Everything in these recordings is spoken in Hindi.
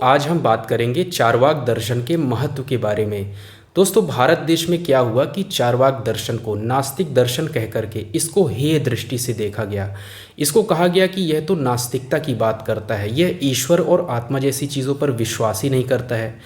आज हम बात करेंगे चारवाक दर्शन के महत्व के बारे में। दोस्तों, भारत देश में क्या हुआ कि चारवाक दर्शन को नास्तिक दर्शन कह करके इसको हेय दृष्टि से देखा गया। इसको कहा गया कि यह तो नास्तिकता की बात करता है, यह ईश्वर और आत्मा जैसी चीज़ों पर विश्वास ही नहीं करता है।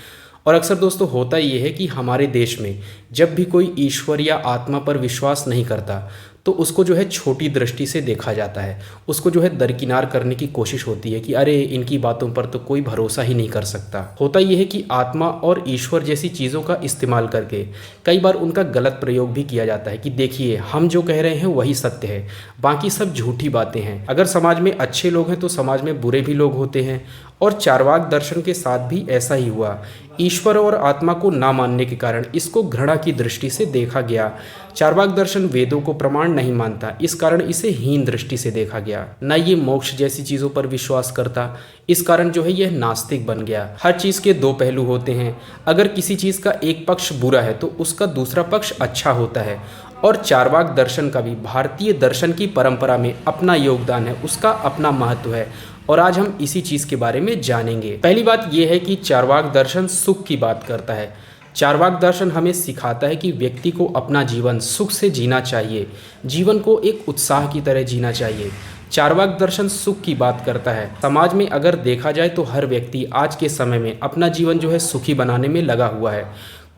और अक्सर दोस्तों होता ये है कि हमारे देश में जब भी कोई ईश्वर या आत्मा पर विश्वास नहीं करता तो उसको जो है छोटी दृष्टि से देखा जाता है, उसको जो है दरकिनार करने की कोशिश होती है कि अरे इनकी बातों पर तो कोई भरोसा ही नहीं कर सकता। होता यह है कि आत्मा और ईश्वर जैसी चीज़ों का इस्तेमाल करके कई बार उनका गलत प्रयोग भी किया जाता है कि देखिए हम जो कह रहे हैं वही सत्य है, बाकी सब झूठी बातें हैं। अगर समाज में अच्छे लोग हैं तो समाज में बुरे भी लोग होते हैं, और चारवाक दर्शन के साथ भी ऐसा ही हुआ। ईश्वर और आत्मा को ना मानने के कारण इसको घृणा की दृष्टि से देखा गया। चारवाक दर्शन वेदों को प्रमाण नहीं मानता, इस कारण इसे हीन दृष्टि से देखा गया। न ये मोक्ष जैसी चीज़ों पर विश्वास करता, इस कारण जो है यह नास्तिक बन गया। हर चीज़ के दो पहलू होते हैं, अगर किसी चीज़ का एक पक्ष बुरा है तो उसका दूसरा पक्ष अच्छा होता है। और चारवाक दर्शन का भी भारतीय दर्शन की परंपरा में अपना योगदान है, उसका अपना महत्व है, और आज हम इसी चीज़ के बारे में जानेंगे। पहली बात यह है कि चारवाक दर्शन सुख की बात करता है। चारवाक दर्शन हमें सिखाता है कि व्यक्ति को अपना जीवन सुख से जीना चाहिए, जीवन को एक उत्साह की तरह जीना चाहिए। चारवाक दर्शन सुख की बात करता है। समाज में अगर देखा जाए तो हर व्यक्ति आज के समय में अपना जीवन जो है सुखी बनाने में लगा हुआ है।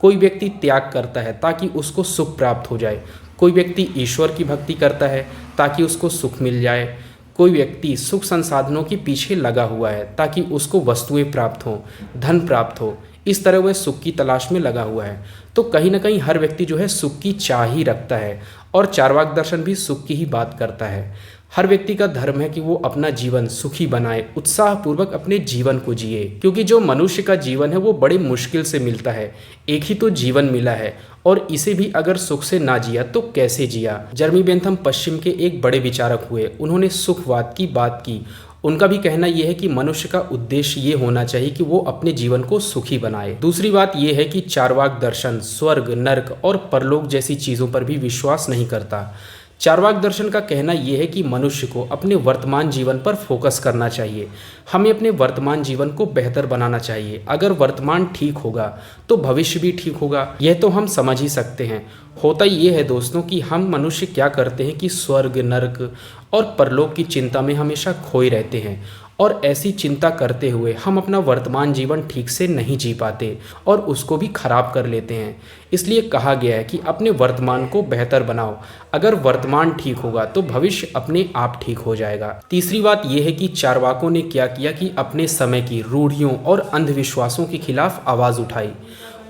कोई व्यक्ति त्याग करता है ताकि उसको सुख प्राप्त हो जाए, कोई व्यक्ति ईश्वर की भक्ति करता है ताकि उसको सुख मिल जाए, कोई व्यक्ति सुख संसाधनों के पीछे लगा हुआ है ताकि उसको वस्तुएं प्राप्त हों, धन प्राप्त हो, इस तरह वह सुख की तलाश में लगा हुआ है। तो कहीं ना कहीं हर व्यक्ति जो है सुख की चाह ही रखता है, और चारवाक दर्शन भी सुख की ही बात करता है। हर व्यक्ति का धर्म है कि वो अपना जीवन सुखी बनाए, उत्साहपूर्वक अपने जीवन को जिए, क्योंकि जो मनुष्य का जीवन है वो बड़े मुश्किल से मिलता है। एक ही तो जीवन मिला है और इसे भी अगर सुख से ना जिया तो कैसे जिया। जर्मी बेंथम पश्चिम के एक बड़े विचारक हुए, उन्होंने सुखवाद की बात की। उनका भी कहना यह है कि मनुष्य का उद्देश्य ये होना चाहिए कि वो अपने जीवन को सुखी बनाए। दूसरी बात यह है कि चारवाक दर्शन स्वर्ग, नर्क और परलोक जैसी चीज़ों पर भी विश्वास नहीं करता। चारवाक दर्शन का कहना यह है कि मनुष्य को अपने वर्तमान जीवन पर फोकस करना चाहिए, हमें अपने वर्तमान जीवन को बेहतर बनाना चाहिए। अगर वर्तमान ठीक होगा तो भविष्य भी ठीक होगा, यह तो हम समझ ही सकते हैं। होता ये है दोस्तों कि हम मनुष्य क्या करते हैं कि स्वर्ग, नरक और परलोक की चिंता में हमेशा खोए रहते हैं, और ऐसी चिंता करते हुए हम अपना वर्तमान जीवन ठीक से नहीं जी पाते और उसको भी खराब कर लेते हैं। इसलिए कहा गया है कि अपने वर्तमान को बेहतर बनाओ, अगर वर्तमान ठीक होगा तो भविष्य अपने आप ठीक हो जाएगा। तीसरी बात यह है कि चारवाकों ने क्या किया कि अपने समय की रूढ़ियों और अंधविश्वासों के खिलाफ आवाज़ उठाई।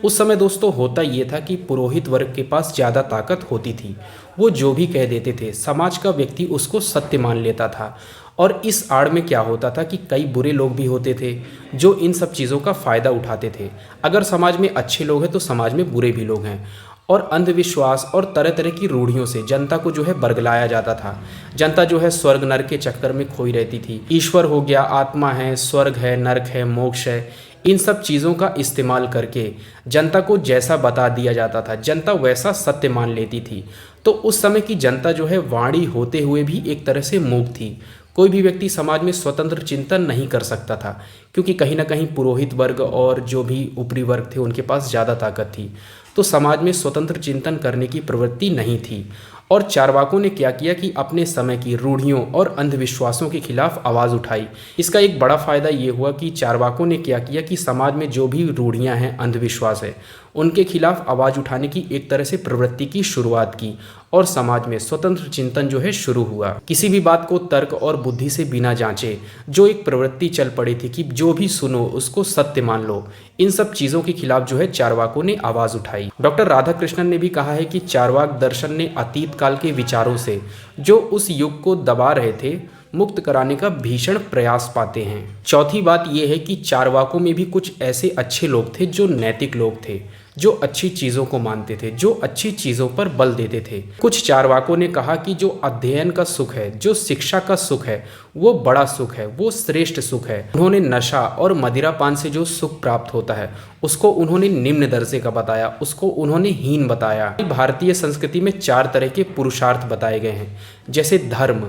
उस समय दोस्तों होता ये था कि पुरोहित वर्ग के पास ज़्यादा ताकत होती थी, वो जो भी कह देते थे समाज का व्यक्ति उसको सत्य मान लेता था। और इस आड़ में क्या होता था कि कई बुरे लोग भी होते थे जो इन सब चीज़ों का फ़ायदा उठाते थे। अगर समाज में अच्छे लोग हैं तो समाज में बुरे भी लोग हैं, और अंधविश्वास और तरह तरह की रूढ़ियों से जनता को जो है बरगलाया जाता था। जनता जो है स्वर्ग नरक के चक्कर में खोई रहती थी। ईश्वर हो गया, आत्मा है, स्वर्ग है, नरक है, मोक्ष है, इन सब चीज़ों का इस्तेमाल करके जनता को जैसा बता दिया जाता था जनता वैसा सत्य मान लेती थी। तो उस समय की जनता जो है वाणी होते हुए भी एक तरह से मूक थी। कोई भी व्यक्ति समाज में स्वतंत्र चिंतन नहीं कर सकता था, क्योंकि कहीं ना कहीं पुरोहित वर्ग और जो भी ऊपरी वर्ग थे उनके पास ज़्यादा ताकत थी, तो समाज में स्वतंत्र चिंतन करने की प्रवृत्ति नहीं थी। और चारवाकों ने क्या किया कि अपने समय की रूढ़ियों और अंधविश्वासों के खिलाफ आवाज़ उठाई। इसका एक बड़ा फायदा ये हुआ कि चारवाकों ने क्या किया कि समाज में जो भी रूढ़ियां हैं, अंधविश्वास है, उनके खिलाफ आवाज़ उठाने की एक तरह से प्रवृत्ति की शुरुआत की, और समाज में स्वतंत्र चिंतन जो है शुरू हुआ। किसी भी बात को तर्क और बुद्धि से बिना जांचे जो एक प्रवृत्ति चल पड़ी थी कि जो भी सुनो उसको सत्य मान लो, इन सब चीज़ों के खिलाफ जो है चारवाकों ने आवाज़ उठाई। डॉक्टर राधाकृष्णन ने भी कहा है कि चारवाक दर्शन ने अतीत काल के विचारों से जो उस युग को दबा रहे थे मुक्त कराने का भीषण प्रयास पाते हैं। चौथी बात यह है कि चारवाकों में भी कुछ ऐसे अच्छे लोग थे जो नैतिक लोग थे, जो अच्छी चीज़ों को मानते थे, जो अच्छी चीज़ों पर बल देते थे। कुछ चारवाकों ने कहा कि जो अध्ययन का सुख है, जो शिक्षा का सुख है, वो बड़ा सुख है, वो श्रेष्ठ सुख है। उन्होंने नशा और मदिरापान से जो सुख प्राप्त होता है उसको उन्होंने निम्न दर्जे का बताया, उसको उन्होंने हीन बताया। भारतीय संस्कृति में 4 तरह के पुरुषार्थ बताए गए हैं, जैसे धर्म,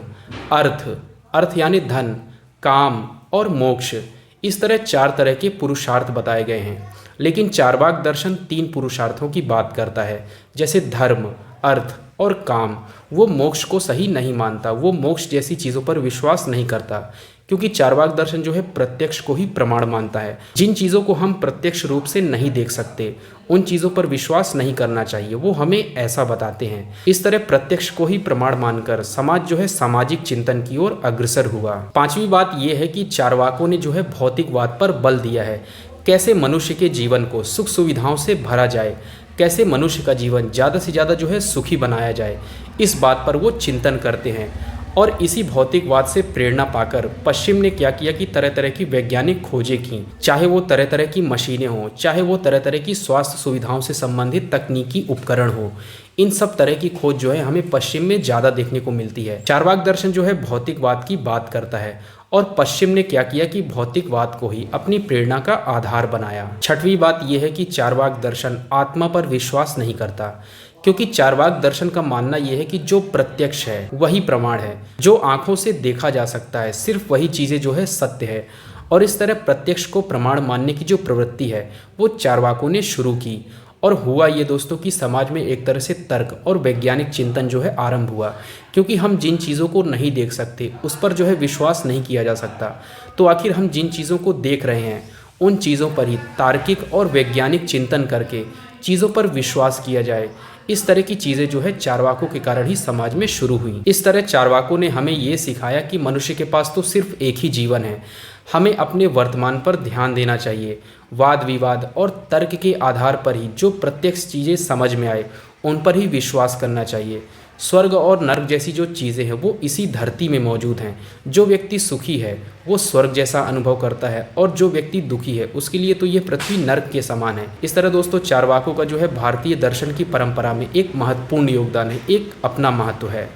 अर्थ यानी धन, काम और मोक्ष। इस तरह 4 तरह के पुरुषार्थ बताए गए हैं, लेकिन चार्वाक दर्शन 3 पुरुषार्थों की बात करता है, जैसे धर्म, अर्थ और काम। वो मोक्ष को सही नहीं मानता, वो मोक्ष जैसी चीज़ों पर विश्वास नहीं करता, क्योंकि चार्वाक दर्शन जो है प्रत्यक्ष को ही प्रमाण मानता है। जिन चीज़ों को हम प्रत्यक्ष रूप से नहीं देख सकते, उन चीज़ों पर विश्वास नहीं करना चाहिए, वो हमें ऐसा बताते हैं। इस तरह प्रत्यक्ष को ही प्रमाण मानकर समाज जो है सामाजिक चिंतन की ओर अग्रसर हुआ। 5वीं बात यह है कि चार्वाकों ने जो है भौतिकवाद पर बल दिया है। कैसे मनुष्य के जीवन को सुख सुविधाओं से भरा जाए, कैसे मनुष्य का जीवन ज़्यादा से ज़्यादा जो है सुखी बनाया जाए, इस बात पर वो चिंतन करते हैं। और इसी भौतिकवाद से प्रेरणा पाकर पश्चिम ने क्या किया कि तरह तरह की वैज्ञानिक खोजें की, चाहे वो तरह तरह की मशीनें हों, चाहे वो तरह तरह की स्वास्थ्य सुविधाओं से संबंधित तकनीकी उपकरण हो। इन सब तरह की खोज जो है हमें पश्चिम में ज़्यादा देखने को मिलती है। चार्वाक दर्शन जो है भौतिकवाद की बात करता है और पश्चिम ने क्या किया कि भौतिकवाद को ही अपनी प्रेरणा का आधार बनाया। 6वीं बात यह है कि चार्वाक दर्शन आत्मा पर विश्वास नहीं करता, क्योंकि चार्वाक दर्शन का मानना यह है कि जो प्रत्यक्ष है वही प्रमाण है, जो आंखों से देखा जा सकता है, सिर्फ वही चीज़ें जो है सत्य है। और इस तरह प्रत्यक्ष को प्रमाण मानने की जो प्रवृत्ति है वो चार्वाकों ने शुरू की। और हुआ ये दोस्तों कि समाज में एक तरह से तर्क और वैज्ञानिक चिंतन जो है आरंभ हुआ, क्योंकि हम जिन चीज़ों को नहीं देख सकते उस पर जो है विश्वास नहीं किया जा सकता, तो आखिर हम जिन चीज़ों को देख रहे हैं उन चीज़ों पर ही तार्किक और वैज्ञानिक चिंतन करके चीज़ों पर विश्वास किया जाए। इस तरह की चीज़ें जो है चार्वाकों के कारण ही समाज में शुरू हुई। इस तरह चार्वाकों ने हमें ये सिखाया कि मनुष्य के पास तो सिर्फ एक ही जीवन है, हमें अपने वर्तमान पर ध्यान देना चाहिए। वाद विवाद और तर्क के आधार पर ही जो प्रत्यक्ष चीज़ें समझ में आए उन पर ही विश्वास करना चाहिए। स्वर्ग और नर्क जैसी जो चीज़ें हैं वो इसी धरती में मौजूद हैं। जो व्यक्ति सुखी है वो स्वर्ग जैसा अनुभव करता है, और जो व्यक्ति दुखी है उसके लिए तो ये पृथ्वी नर्क के समान है। इस तरह दोस्तों चार्वाकों का जो है भारतीय दर्शन की परंपरा में एक महत्वपूर्ण योगदान है, एक अपना महत्व है।